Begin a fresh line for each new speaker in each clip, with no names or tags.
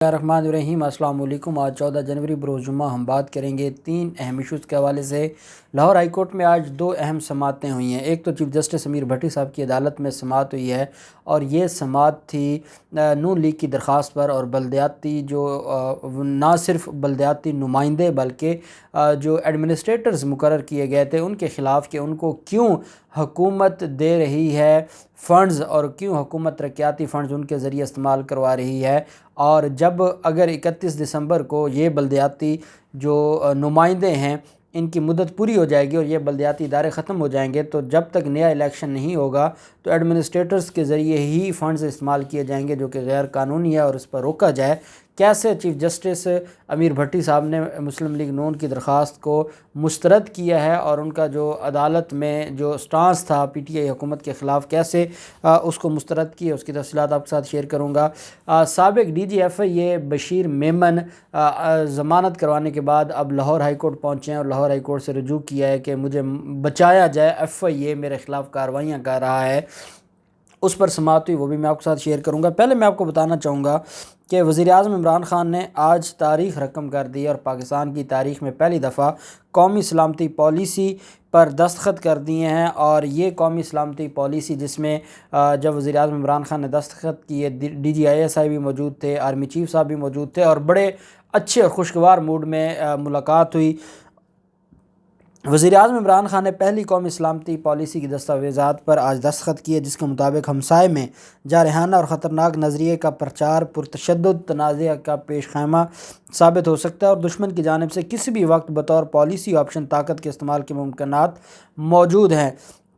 الرحمن الرحیم السلام علیکم۔ آج 14 جنوری بروز جمعہ ہم بات کریں گے 3 اہم ایشوز کے حوالے سے۔ لاہور ہائی کورٹ میں آج 2 اہم سماعتیں ہوئی ہیں۔ ایک تو چیف جسٹس امیر بھٹی صاحب کی عدالت میں سماعت ہوئی ہے اور یہ سماعت تھی نون لیگ کی درخواست پر، اور بلدیاتی جو نہ صرف بلدیاتی نمائندے بلکہ جو ایڈمنسٹریٹرز مقرر کیے گئے تھے ان کے خلاف کہ ان کو کیوں حکومت دے رہی ہے فنڈز اور کیوں حکومت ترقیاتی فنڈز ان کے ذریعے استعمال کروا رہی ہے، اور جب اگر 31 دسمبر کو یہ بلدیاتی جو نمائندے ہیں ان کی مدت پوری ہو جائے گی اور یہ بلدیاتی ادارے ختم ہو جائیں گے، تو جب تک نیا الیکشن نہیں ہوگا تو ایڈمنسٹریٹرز کے ذریعے ہی فنڈز استعمال کیے جائیں گے جو کہ غیر قانونی ہے، اور اس پر روکا جائے۔ کیسے چیف جسٹس امیر بھٹی صاحب نے مسلم لیگ نون کی درخواست کو مسترد کیا ہے اور ان کا جو عدالت میں جو سٹانس تھا پی ٹی آئی حکومت کے خلاف کیسے اس کو مسترد کیا، اس کی تفصیلات آپ کے ساتھ شیئر کروں گا۔ سابق ڈی جی ایف آئی اے بشیر میمن ضمانت کروانے کے بعد اب لاہور ہائی کورٹ پہنچے ہیں اور لاہور ہائی کورٹ سے رجوع کیا ہے کہ مجھے بچایا جائے، ایف آئی اے میرے خلاف کارروائیاں کر رہا ہے۔ اس پر سماعت ہوئی، وہ بھی میں آپ کے ساتھ شیئر کروں گا۔ پہلے میں آپ کو بتانا چاہوں گا کہ وزیر اعظم عمران خان نے آج تاریخ رقم کر دی اور پاکستان کی تاریخ میں پہلی دفعہ قومی سلامتی پالیسی پر دستخط کر دیے ہیں، اور یہ قومی سلامتی پالیسی جس میں جب وزیر اعظم عمران خان نے دستخط کیے D G I S I بھی موجود تھے، آرمی چیف صاحب بھی موجود تھے، اور بڑے اچھے اور خوشگوار موڈ میں ملاقات ہوئی۔ وزیر اعظم عمران خان نے پہلی قومی سلامتی پالیسی کی دستاویزات پر آج دستخط کیے، جس کے مطابق ہمسائے میں جارحانہ اور خطرناک نظریے کا پرچار پرتشدد تنازع کا پیش خیمہ ثابت ہو سکتا ہے، اور دشمن کی جانب سے کسی بھی وقت بطور پالیسی آپشن طاقت کے استعمال کے ممکنات موجود ہیں۔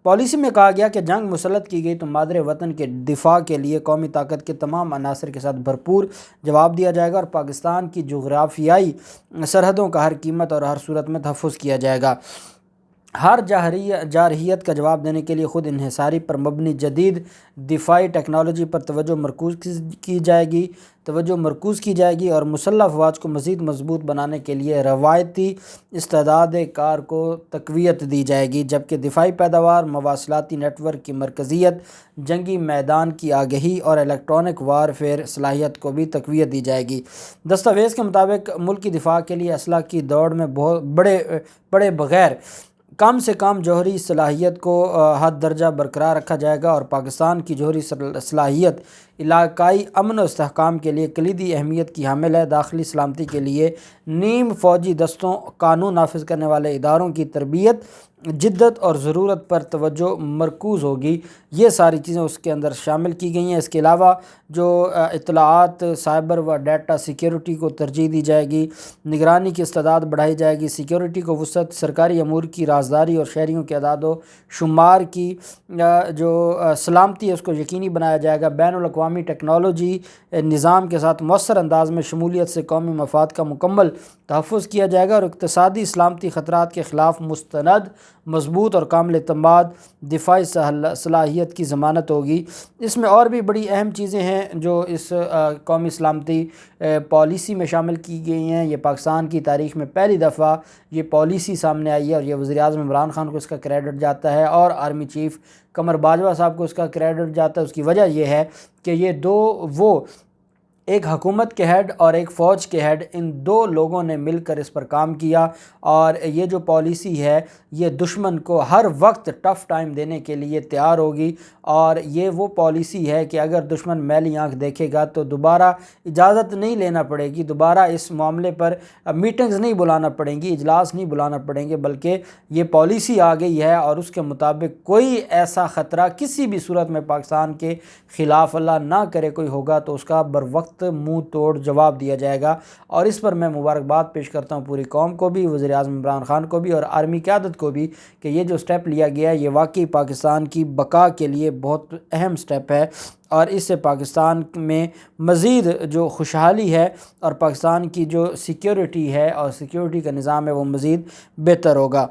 پالیسی میں کہا گیا کہ جنگ مسلط کی گئی تو مادر وطن کے دفاع کے لیے قومی طاقت کے تمام عناصر کے ساتھ بھرپور جواب دیا جائے گا، اور پاکستان کی جغرافیائی سرحدوں کا ہر قیمت اور ہر صورت میں تحفظ کیا جائے گا۔ ہر جارحیت کا جواب دینے کے لیے خود انحصاری پر مبنی جدید دفاعی ٹیکنالوجی پر توجہ مرکوز کی جائے گی اور مسلح افواج کو مزید مضبوط بنانے کے لیے روایتی استعداد کار کو تقویت دی جائے گی، جبکہ دفاعی پیداوار، مواصلاتی نیٹ ورک کی مرکزیت، جنگی میدان کی آگہی اور الیکٹرانک وارفیئر صلاحیت کو بھی تقویت دی جائے گی۔ دستاویز کے مطابق ملکی دفاع کے لیے اسلحہ کی دوڑ میں پڑے بغیر کم سے کم جوہری صلاحیت کو حد درجہ برقرار رکھا جائے گا، اور پاکستان کی جوہری صلاحیت علاقائی امن و استحکام کے لیے کلیدی اہمیت کی حامل ہے۔ داخلی سلامتی کے لیے نیم فوجی دستوں، قانون نافذ کرنے والے اداروں کی تربیت، جدت اور ضرورت پر توجہ مرکوز ہوگی۔ یہ ساری چیزیں اس کے اندر شامل کی گئی ہیں۔ اس کے علاوہ جو اطلاعات، سائبر و ڈیٹا سیکیورٹی کو ترجیح دی جائے گی، نگرانی کی استعداد بڑھائی جائے گی، سیکیورٹی کو وسعت، سرکاری امور کی رازداری اور شہریوں کے اعداد و شمار کی جو سلامتی ہے اس کو یقینی بنایا جائے گا۔ بین الاقوامی ٹیکنالوجی نظام کے ساتھ مؤثر انداز میں شمولیت سے قومی مفاد کا مکمل تحفظ کیا جائے گا، اور اقتصادی سلامتی خطرات کے خلاف مستند، مضبوط اور کامل اعتماد دفاعی صلاحیت کی ضمانت ہوگی۔ اس میں اور بھی بڑی اہم چیزیں ہیں جو اس قومی سلامتی پالیسی میں شامل کی گئی ہیں۔ یہ پاکستان کی تاریخ میں پہلی دفعہ یہ پالیسی سامنے آئی ہے، اور یہ وزیر اعظم عمران خان کو اس کا کریڈٹ جاتا ہے، اور آرمی چیف قمر باجوہ صاحب کو اس کا کریڈٹ جاتا ہے۔ اس کی وجہ یہ ہے کہ یہ وہ ایک حکومت کے ہیڈ اور ایک فوج کے ہیڈ، ان 2 لوگوں نے مل کر اس پر کام کیا، اور یہ جو پالیسی ہے یہ دشمن کو ہر وقت ٹف ٹائم دینے کے لیے تیار ہوگی، اور یہ وہ پالیسی ہے کہ اگر دشمن میلی آنکھ دیکھے گا تو دوبارہ اجازت نہیں لینا پڑے گی، دوبارہ اس معاملے پر میٹنگز نہیں بلانا پڑیں گی، اجلاس نہیں بلانا پڑیں گے، بلکہ یہ پالیسی آ گئی ہے اور اس کے مطابق کوئی ایسا خطرہ کسی بھی صورت میں پاکستان کے خلاف اللہ نہ کرے کوئی ہوگا تو اس کا بر وقت منہ توڑ جواب دیا جائے گا۔ اور اس پر میں مبارکباد پیش کرتا ہوں پوری قوم کو بھی، وزیر اعظم عمران خان کو بھی اور آرمی قیادت کو بھی، کہ یہ جو سٹیپ لیا گیا ہے یہ واقعی پاکستان کی بقا کے لیے بہت اہم سٹیپ ہے، اور اس سے پاکستان میں مزید جو خوشحالی ہے اور پاکستان کی جو سیکیورٹی ہے اور سیکیورٹی کا نظام ہے وہ مزید بہتر ہوگا۔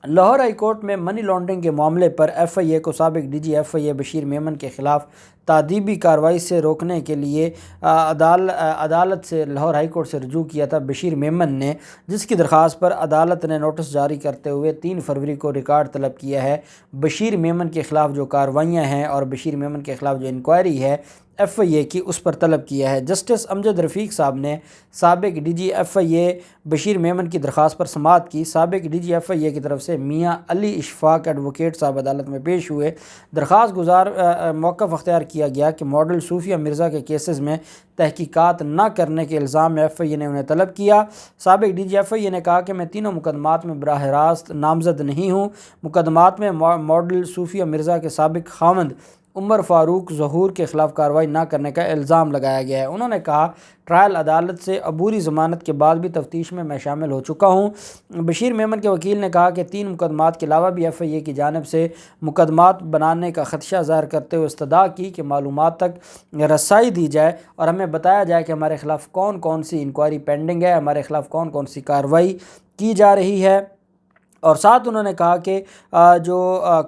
لاہور ہائی کورٹ میں منی لانڈرنگ کے معاملے پر ایف آئی اے کو سابق ڈی جی ایف آئی اے بشیر میمن کے خلاف تعدیبی کارروائی سے روکنے کے لیے عدالت سے لاہور ہائی کورٹ سے رجوع کیا تھا بشیر میمن نے، جس کی درخواست پر عدالت نے نوٹس جاری کرتے ہوئے 3 فروری کو ریکارڈ طلب کیا ہے۔ بشیر میمن کے خلاف جو کارروائیاں ہیں اور بشیر میمن کے خلاف جو انکوائری ہے ایف آئی اے کی، اس پر طلب کیا ہے۔ جسٹس امجد رفیق صاحب نے سابق ڈی جی ایف آئی اے بشیر میمن کی درخواست پر سماعت کی۔ سابق ڈی جی ایف آئی اے کی طرف سے میاں علی اشفاق ایڈوکیٹ صاحب عدالت میں پیش ہوئے۔ درخواست گزار موقف اختیار کیا گیا کہ ماڈل صوفیہ مرزا کے کیسز میں تحقیقات نہ کرنے کے الزام میں ایف آئی اے نے انہیں طلب کیا۔ سابق ڈی جی ایف آئی اے نے کہا کہ میں تینوں مقدمات میں براہ راست نامزد نہیں ہوں۔ مقدمات میں ماڈل صوفیہ مرزا کے سابق خاوند عمر فاروق ظہور کے خلاف کارروائی نہ کرنے کا الزام لگایا گیا ہے۔ انہوں نے کہا ٹرائل عدالت سے عبوری ضمانت کے بعد بھی تفتیش میں شامل ہو چکا ہوں۔ بشیر میمن کے وکیل نے کہا کہ 3 مقدمات کے علاوہ بھی ایف آئی اے کی جانب سے مقدمات بنانے کا خدشہ ظاہر کرتے ہوئے استدعا کی کہ معلومات تک رسائی دی جائے اور ہمیں بتایا جائے کہ ہمارے خلاف کون کون سی انکوائری پینڈنگ ہے، ہمارے خلاف کون کون سی کارروائی کی جا رہی ہے۔ اور ساتھ انہوں نے کہا کہ جو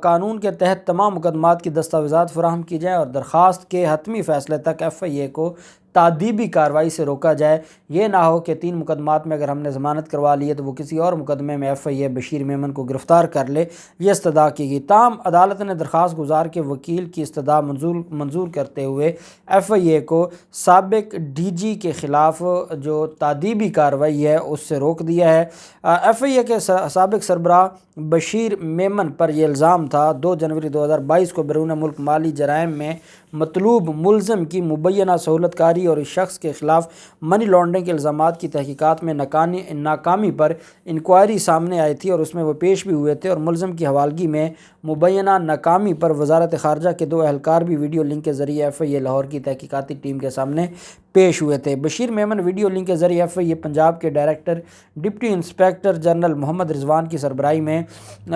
قانون کے تحت تمام مقدمات کی دستاویزات فراہم کی جائیں اور درخواست کے حتمی فیصلے تک ایف آئی اے کو تعدیبی کارروائی سے روکا جائے۔ یہ نہ ہو کہ 3 مقدمات میں اگر ہم نے ضمانت کروا لی ہے تو وہ کسی اور مقدمے میں ایف آئی اے بشیر میمن کو گرفتار کر لے، یہ استدعا کی گئی۔ تاہم عدالت نے درخواست گزار کے وکیل کی استدعا منظور کرتے ہوئے ایف آئی اے کو سابق ڈی جی کے خلاف جو تعدیبی کارروائی ہے اس سے روک دیا ہے۔ ایف آئی اے کے سابق سربراہ بشیر میمن پر یہ الزام تھا 2 جنوری 2022 کو بیرون ملک مالی جرائم میں مطلوب ملزم کی مبینہ سہولت کاری اور اس شخص کے خلاف منی لانڈرنگ کے الزامات کی تحقیقات میں ناکامی پر انکوائری سامنے آئی تھی اور اس میں وہ پیش بھی ہوئے تھے، اور ملزم کی حوالگی میں مبینہ ناکامی پر وزارت خارجہ کے 2 اہلکار بھی ویڈیو لنک کے ذریعے ایف آئی اے لاہور کی تحقیقاتی ٹیم کے سامنے پیش ہوئے تھے۔ بشیر میمن ویڈیو لنک کے ذریعے ایف آئی اے پنجاب کے ڈائریکٹر ڈپٹی انسپکٹر جنرل محمد رضوان کی سربراہی میں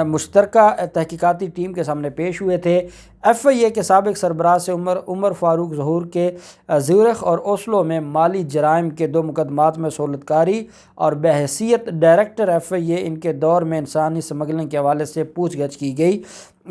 مشترکہ تحقیقاتی ٹیم کے سامنے پیش ہوئے تھے۔ ایف آئی اے کے سابق سربراہ سے عمر فاروق ظہور کے زیورخ اور اوسلو میں مالی جرائم کے 2 مقدمات میں سہولت کاری اور بحیثیت ڈائریکٹر ایف آئی اے ان کے دور میں انسانی اسمگلنگ کے حوالے سے پوچھ گچھ کی گئی۔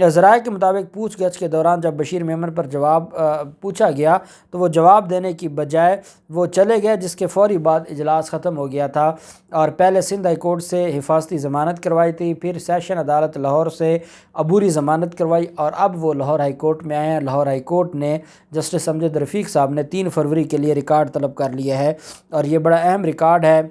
ذرائع کے مطابق پوچھ گچھ کے دوران جب بشیر میمن پر جواب پوچھا گیا تو وہ جواب دینے کی بجائے وہ چلے گئے، جس کے فوری بعد اجلاس ختم ہو گیا تھا اور پہلے سندھ ہائی کورٹ سے حفاظتی ضمانت کروائی تھی، پھر سیشن عدالت لاہور سے عبوری ضمانت کروائی اور اب وہ لاہور ہائی کورٹ میں آئے ہیں۔ لاہور ہائی کورٹ نے جسٹس امجد رفیق صاحب نے 3 فروری کے لیے ریکارڈ طلب کر لیا ہے اور یہ بڑا اہم ریکارڈ ہے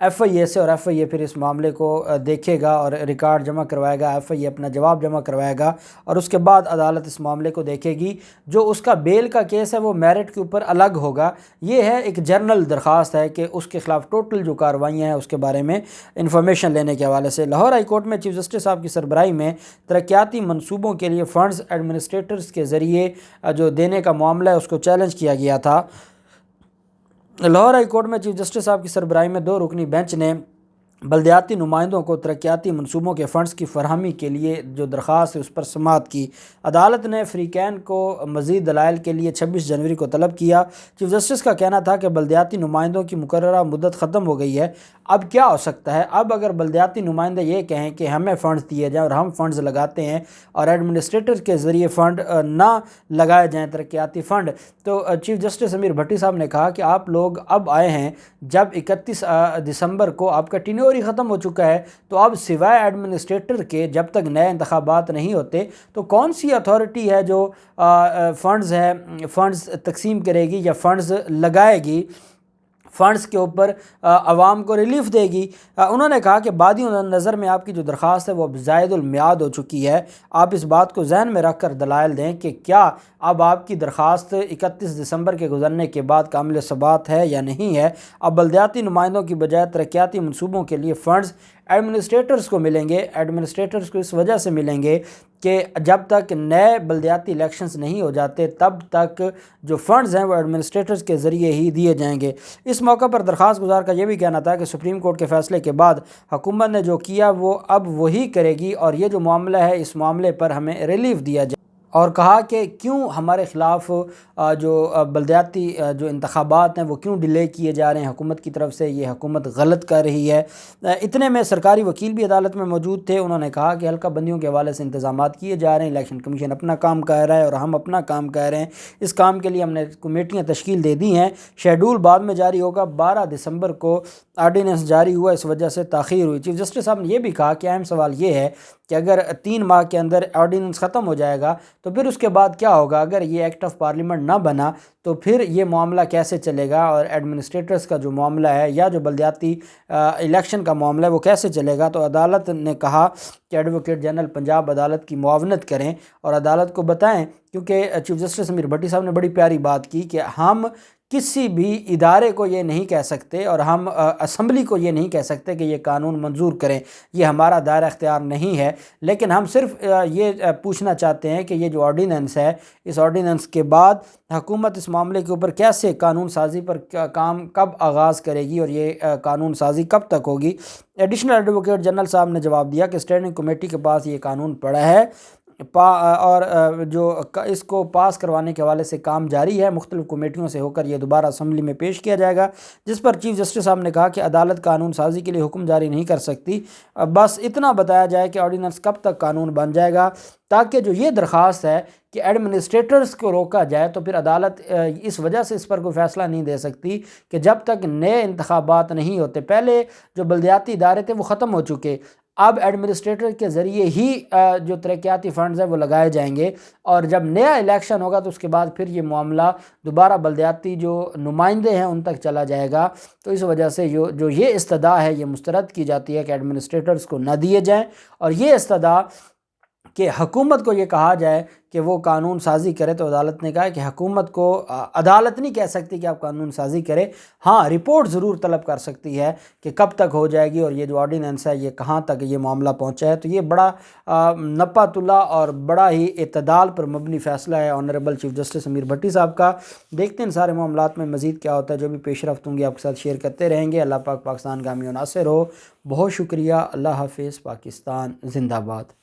ایف آئی اے سے، اور ایف آئی اے پھر اس معاملے کو دیکھے گا اور ریکارڈ جمع کروائے گا، ایف آئی اے اپنا جواب جمع کروائے گا اور اس کے بعد عدالت اس معاملے کو دیکھے گی۔ جو اس کا بیل کا کیس ہے وہ میرٹ کے اوپر الگ ہوگا۔ یہ ہے ایک جنرل درخواست ہے کہ اس کے خلاف ٹوٹل جو کارروائیاں ہیں اس کے بارے میں انفارمیشن لینے کے حوالے سے۔ لاہور ہائی کورٹ میں چیف جسٹس صاحب کی سربراہی میں ترقیاتی منصوبوں کے لیے فنڈز ایڈمنسٹریٹرز کے ذریعے جو دینے کا معاملہ ہے اس کو چیلنج کیا گیا تھا۔ لاہور ہائی کورٹ میں چیف جسٹس صاحب کی سربراہی میں 2 رکنی بینچ نے بلدیاتی نمائندوں کو ترقیاتی منصوبوں کے فنڈز کی فراہمی کے لیے جو درخواست ہے اس پر سماعت کی۔ عدالت نے فریقین کو مزید دلائل کے لیے 26 جنوری کو طلب کیا۔ چیف جسٹس کا کہنا تھا کہ بلدیاتی نمائندوں کی مقررہ مدت ختم ہو گئی ہے، اب کیا ہو سکتا ہے؟ اب اگر بلدیاتی نمائندے یہ کہیں کہ ہمیں فنڈز دیے جائیں اور ہم فنڈز لگاتے ہیں اور ایڈمنسٹریٹر کے ذریعے فنڈ نہ لگائے جائیں ترقیاتی فنڈ، تو چیف جسٹس امیر بھٹی صاحب نے کہا کہ آپ لوگ اب آئے ہیں جب 31 دسمبر کو آپ کا ٹینیور ہی ختم ہو چکا ہے، تو اب سوائے ایڈمنسٹریٹر کے جب تک نئے انتخابات نہیں ہوتے تو کون سی اتھارٹی ہے جو فنڈز تقسیم کرے گی یا فنڈز لگائے گی، فنڈز کے اوپر عوام کو ریلیف دے گی؟ انہوں نے کہا کہ بعدی نظر میں آپ کی جو درخواست ہے وہ اب زائد المیعاد ہو چکی ہے، آپ اس بات کو ذہن میں رکھ کر دلائل دیں کہ کیا اب آپ کی درخواست 31 دسمبر کے گزرنے کے بعد کامل ثبات ہے یا نہیں ہے۔ اب بلدیاتی نمائندوں کی بجائے ترقیاتی منصوبوں کے لیے فنڈز ایڈمنسٹریٹرز کو ملیں گے۔ ایڈمنسٹریٹرز کو اس وجہ سے ملیں گے کہ جب تک نئے بلدیاتی الیکشنز نہیں ہو جاتے تب تک جو فنڈز ہیں وہ ایڈمنسٹریٹرز کے ذریعے ہی دیے جائیں گے۔ اس موقع پر درخواست گزار کا یہ بھی کہنا تھا کہ سپریم کورٹ کے فیصلے کے بعد حکومت نے جو کیا وہ اب وہی کرے گی اور یہ جو معاملہ ہے اس معاملے پر ہمیں ریلیف دیا جائے۔ اور کہا کہ کیوں ہمارے خلاف جو بلدیاتی جو انتخابات ہیں وہ کیوں ڈیلے کیے جا رہے ہیں حکومت کی طرف سے، یہ حکومت غلط کر رہی ہے۔ اتنے میں سرکاری وکیل بھی عدالت میں موجود تھے، انہوں نے کہا کہ حلقہ بندیوں کے حوالے سے انتظامات کیے جا رہے ہیں، الیکشن کمیشن اپنا کام کر رہا ہے اور ہم اپنا کام کر رہے ہیں، اس کام کے لیے ہم نے کمیٹیاں تشکیل دے دی ہیں، شیڈول بعد میں جاری ہوگا۔ 12 دسمبر کو آرڈیننس جاری ہوا، اس وجہ سے تاخیر ہوئی۔ چیف جسٹس صاحب نے یہ بھی کہا کہ اہم سوال یہ ہے کہ اگر 3 ماہ کے اندر آرڈیننس ختم ہو جائے گا تو پھر اس کے بعد کیا ہوگا؟ اگر یہ ایکٹ آف پارلیمنٹ نہ بنا تو پھر یہ معاملہ کیسے چلے گا، اور ایڈمنسٹریٹرز کا جو معاملہ ہے یا جو بلدیاتی الیکشن کا معاملہ ہے وہ کیسے چلے گا؟ تو عدالت نے کہا کہ ایڈوکیٹ جنرل پنجاب عدالت کی معاونت کریں اور عدالت کو بتائیں، کیونکہ چیف جسٹس امیر بھٹی صاحب نے بڑی پیاری بات کی کہ ہم کسی بھی ادارے کو یہ نہیں کہہ سکتے اور ہم اسمبلی کو یہ نہیں کہہ سکتے کہ یہ قانون منظور کریں، یہ ہمارا دائرہ اختیار نہیں ہے، لیکن ہم صرف یہ پوچھنا چاہتے ہیں کہ یہ جو آرڈیننس ہے، اس آرڈیننس کے بعد حکومت اس معاملے کے اوپر کیسے قانون سازی پر کام کب آغاز کرے گی اور یہ قانون سازی کب تک ہوگی۔ ایڈیشنل ایڈوکیٹ جنرل صاحب نے جواب دیا کہ اسٹینڈنگ کمیٹی کے پاس یہ قانون پڑا ہے اور جو اس کو پاس کروانے کے حوالے سے کام جاری ہے، مختلف کمیٹیوں سے ہو کر یہ دوبارہ اسمبلی میں پیش کیا جائے گا، جس پر چیف جسٹس صاحب نے کہا کہ عدالت قانون سازی کے لیے حکم جاری نہیں کر سکتی، بس اتنا بتایا جائے کہ آرڈیننس کب تک قانون بن جائے گا، تاکہ جو یہ درخواست ہے کہ ایڈمنسٹریٹرز کو روکا جائے، تو پھر عدالت اس وجہ سے اس پر کوئی فیصلہ نہیں دے سکتی کہ جب تک نئے انتخابات نہیں ہوتے۔ پہلے جو بلدیاتی ادارے تھے وہ ختم ہو چکے، اب ایڈمنسٹریٹر کے ذریعے ہی جو ترقیاتی فنڈز ہیں وہ لگائے جائیں گے، اور جب نیا الیکشن ہوگا تو اس کے بعد پھر یہ معاملہ دوبارہ بلدیاتی جو نمائندے ہیں ان تک چلا جائے گا۔ تو اس وجہ سے جو یہ استدعا ہے یہ مسترد کی جاتی ہے کہ ایڈمنسٹریٹرز کو نہ دیے جائیں، اور یہ استدعا کہ حکومت کو یہ کہا جائے کہ وہ قانون سازی کرے، تو عدالت نے کہا کہ حکومت کو عدالت نہیں کہہ سکتی کہ آپ قانون سازی کرے، ہاں رپورٹ ضرور طلب کر سکتی ہے کہ کب تک ہو جائے گی اور یہ جو آرڈیننس ہے یہ کہاں تک یہ معاملہ پہنچا ہے۔ تو یہ بڑا نپات اللہ اور بڑا ہی اعتدال پر مبنی فیصلہ ہے آنریبل چیف جسٹس امیر بھٹی صاحب کا۔ دیکھتے ہیں ان سارے معاملات میں مزید کیا ہوتا ہے، جو بھی پیش رفت ہوں گی آپ کے ساتھ شیئر کرتے رہیں گے۔ اللہ پاک پاکستان گامی و ناصر ہو۔ بہت شکریہ، اللہ حافظ، پاکستان زندہ باد۔